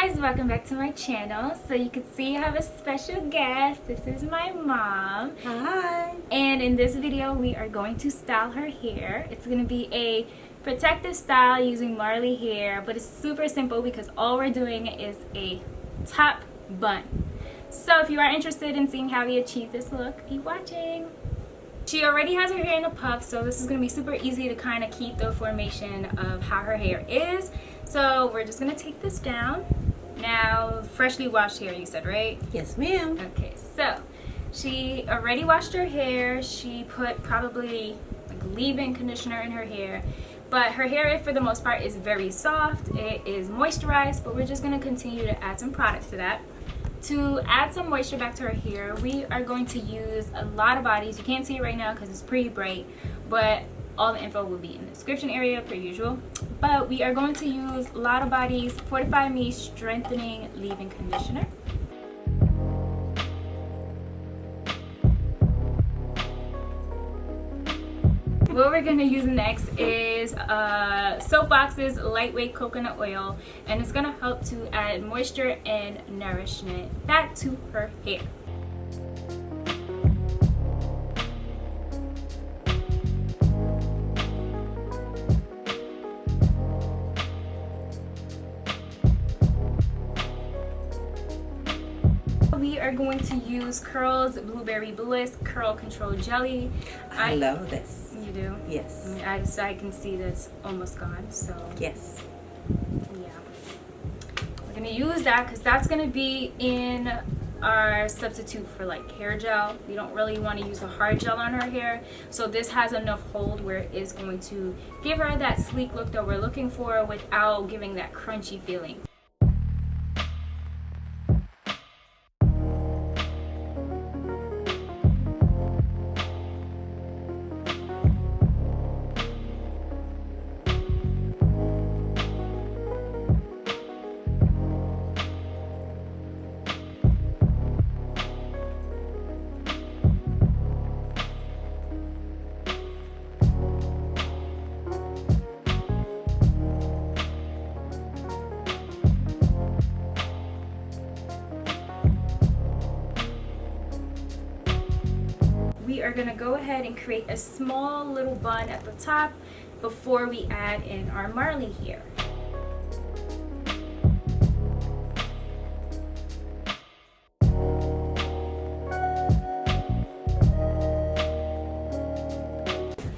guys, welcome back to my channel. So you can see I have a special guest. This is my mom. Hi. And in this video we are going to style her hair. It's going to be a protective style using Marley hair, but it's super simple because all we're doing is a top bun. So if you are interested in seeing how we achieve this look, keep watching. She already has her hair in a puff, so this is going to be super easy to kind of keep the formation of how her hair is. So we're just going to take this down. Now, freshly washed hair, you said, right? Yes, ma'am. Okay, so she already washed her hair. She put probably like leave-in conditioner in her hair. But her hair, for the most part, is very soft. It is moisturized, but we're just going to continue to add some product to that. To add some moisture back to her hair, we are going to use a lot of bodies. You can't see it right now because it's pretty bright, but all the info will be in the description area per usual. But we are going to use a lot of bodies 45 Me Strengthening Leave-In Conditioner. What we're going to use next is Soapbox's lightweight coconut oil, and it's going to help to add moisture and nourishment back to her hair. We are going to use Curl's Blueberry Bliss Curl Control Jelly. I love this. You do? Yes. I can see that's almost gone, so. Yes. Yeah. We're going to use that because that's going to be in our substitute for like hair gel. We don't really want to use a hard gel on her hair. So this has enough hold where it is going to give her that sleek look that we're looking for without giving that crunchy feeling. We are going to go ahead and create a small little bun at the top before we add in our Marley hair.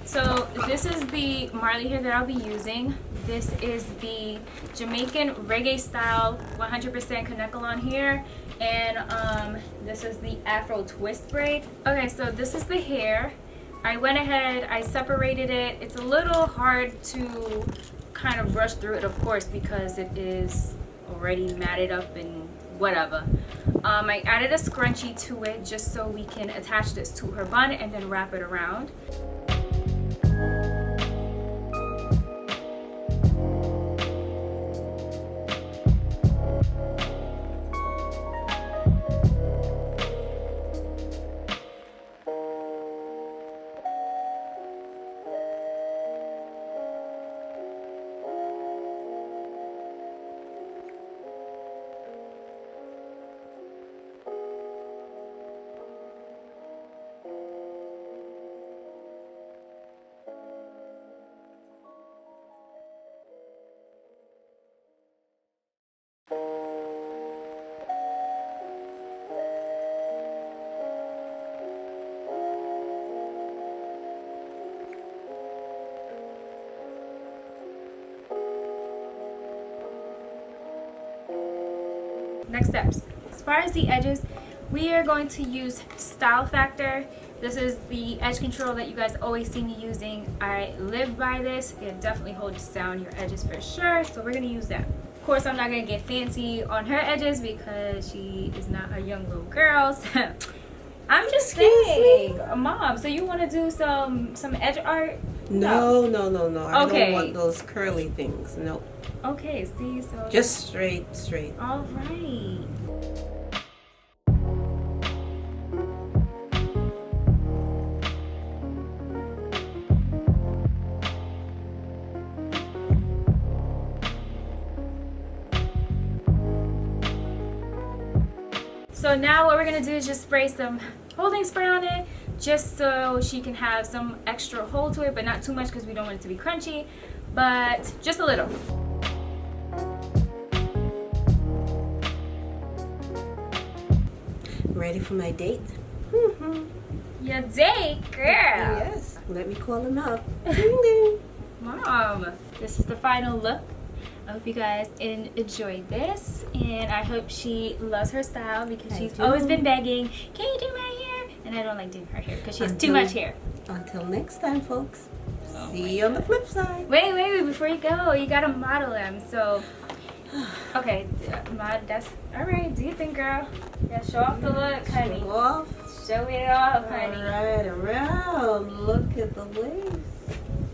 So this is the Marley hair that I'll be using. This is the Jamaican Reggae style 100% Kanekalon hair, and this is the Afro twist braid. Okay, so this is the hair. I went ahead, I separated it. It's a little hard to kind of brush through it, of course, because it is already matted up and whatever. I added a scrunchie to it just so we can attach this to her bun and then wrap it around. Next steps. As far as the edges, we are going to use Style Factor. This is the edge control that you guys always see me using. I live by this. It definitely holds down your edges for sure, so we're going to use that. Of course, I'm not going to get fancy on her edges because she is not a young little girl. So I'm just saying, Mom, so you want to do some edge art? No. I Okay. don't want those curly things. No. Okay, see, so Just straight. all right. So now what we're gonna do is just spray some holding spray on it, just so she can have some extra hold to it, but not too much because we don't want it to be crunchy, but just a little. Ready for my date? Your date, girl. Yes. Let me call him up. Ding ding. Mom, this is the final look. I hope you guys enjoyed this, and I hope she loves her style because she's always been begging, can you do my hair? And I don't like doing her hair because she has too much hair. Until next time, folks. See you on the flip side. Wait, before you go, you gotta model them. So, okay, that's all right. Do you think, girl? Yeah, show off the look, honey. Show off. Show it off, honey. Right around. Look at the waist.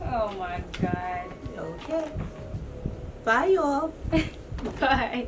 Oh my God. Okay. Bye, y'all. Bye.